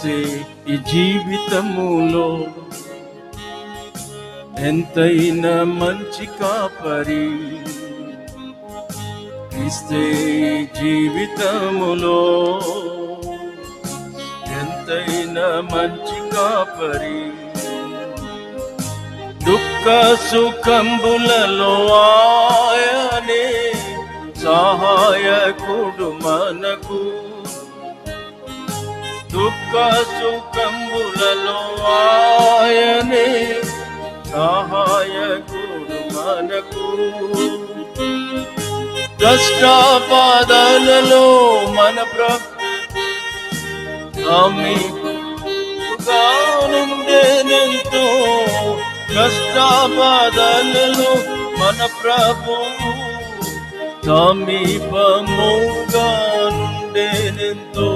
క్రీస్తే ఈ జీవితములో ఎంతైనా మంచి కాపరి. క్రీస్తే ఈ జీవితములో ఎంతైనా మంచి కాపరి. దుఃఖ సుఖంబులలో ఆయనే సహాయకుడు మనకు. దుఃఖ సుఖంబులలో ఆయనే సహాయకుడు మనకు. కష్టాపదలలో మన సమీపుగా నుండెనెంతో. కష్టాపదలలో మన ప్రభువు సమీపముగా నుండెనెంతో.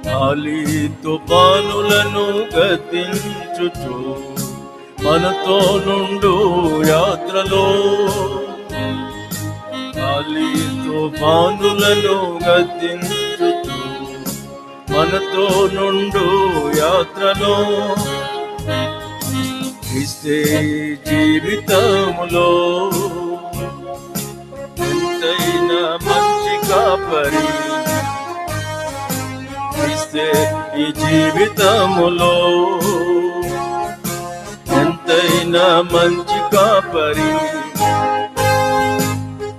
గాలితో బాణులను గద్దించుచు మనతో నుండు యాత్రలో. గాలితో బాణులను గద్దించుచు మనతో నుండు యాత్రలో. క్రీస్తే జీవితములో ఎంతైనా మంచి కాపరి. క్రీస్తే ఈ జీవితములో ఎంతైనా మంచి కాపరి.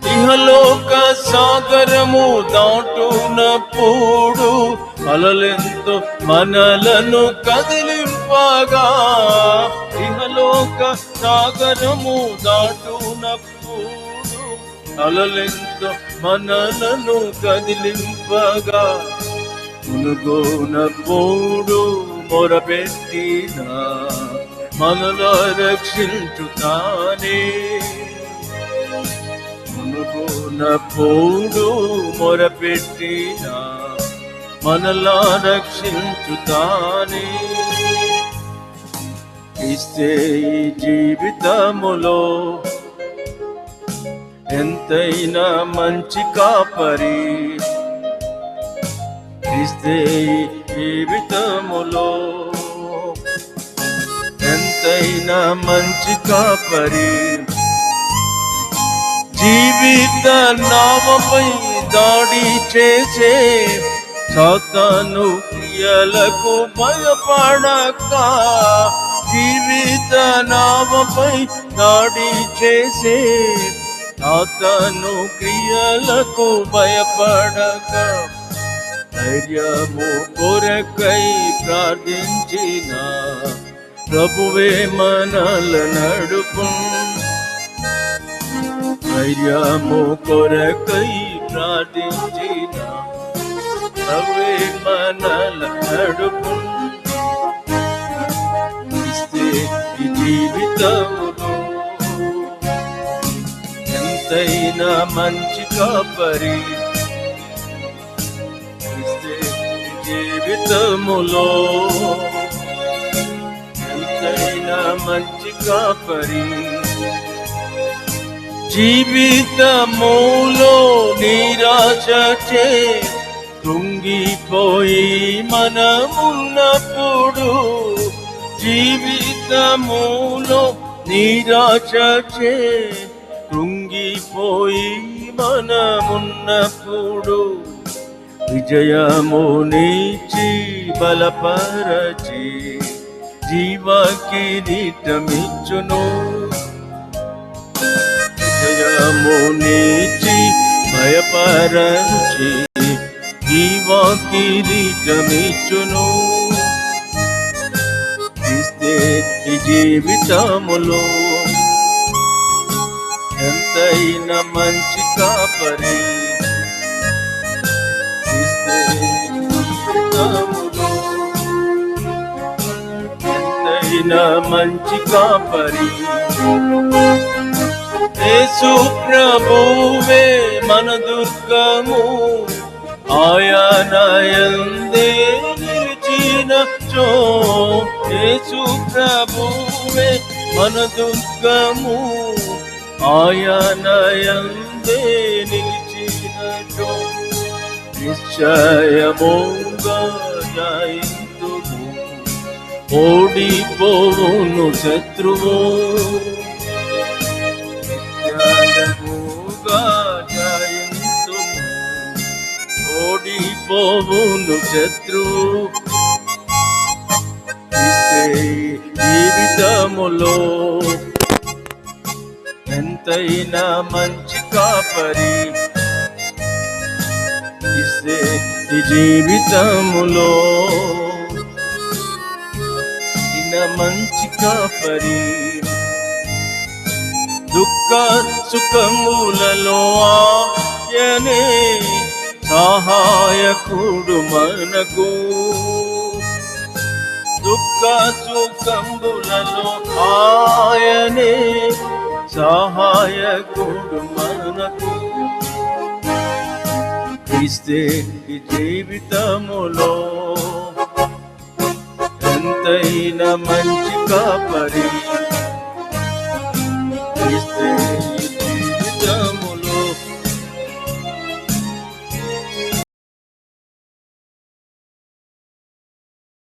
ఇహలోక సాగరము దాటునప్పుడు అలలెంతో మనలను కదిలింపగా. ఇహలోక సాగరము దాటునప్పుడు అలలెంతో మనలను కదిలింపగా. మునుగోనప్పుడు మొరపెట్టిన మనలో రక్షించుతానే. మునుగోనప్పుడు మొరపెట్టిన మనలా రక్షించుతానే. క్రీస్తే ఈ జీవితములో ఎంతైనా మంచి కాపరి. క్రీస్తే ఈ జీవితములో ఎంతైనా మంచి కాపరి. జీవిత నావపై దాడి చేసే సాతాను క్రియలకు భయపడక. జీవిత నావపై దాడి చేసే సాతాను క్రియలకు భయపడక. ధైర్యము కొరకై ప్రార్థించిన ప్రభువే మనల నడుపు. ధైర్యము కొరకై ప్రార్థించిన ప్రభువే మనల నడుపు. క్రీస్తే ఈ జీవితములో ఎంతైనా మంచి కాపరి. క్రీస్తే ఈ జీవితములో ఎంతైనా మంచి కాపరి. జీవితములో నిరాశచే కృంగిపోయి మనమున్నప్పుడు. జీవితములో నిరాశచే కృంగిపోయి మనమున్నప్పుడు. విజయమునిచ్చి బలపరచి జీవ కిరీటమిచ్చును. విజయమునిచ్చి భయపరచి జీవ కిరీటమిచ్చును. క్రీస్తే ఈ జీవితములో ఎంతైనా మంచి కాపరి. క్రీస్తే జీవితములో ఎంతైనా మంచి కాపరి. యేసు ప్రభువే మన దుర్గము. ఆయన యందే నిలిచినచో. యేసు ప్రభువే మన దుర్గము. ఆయన యందే నిలిచినచో. నిశ్చయముగా జయింతు ఓడిపోవును శత్రువు, నిత్యాలముగా జయింతుము. ఓడిపోవును శత్రువు, ఇస్తే జీవితములో ఎంతైనా మంచి కాపరి, ఇస్తే ఈ జీవితములో మంచి కాపరి. దుఃఖ సుఖములలో ఆయనే సహాయకుడు మనకు, దుఃఖ సుఖములలో ఆయనే సహాయకుడు మనకు. క్రీస్తే ఈ జీవితములో ఎంతైనా మంచి కాపరి, క్రీస్తే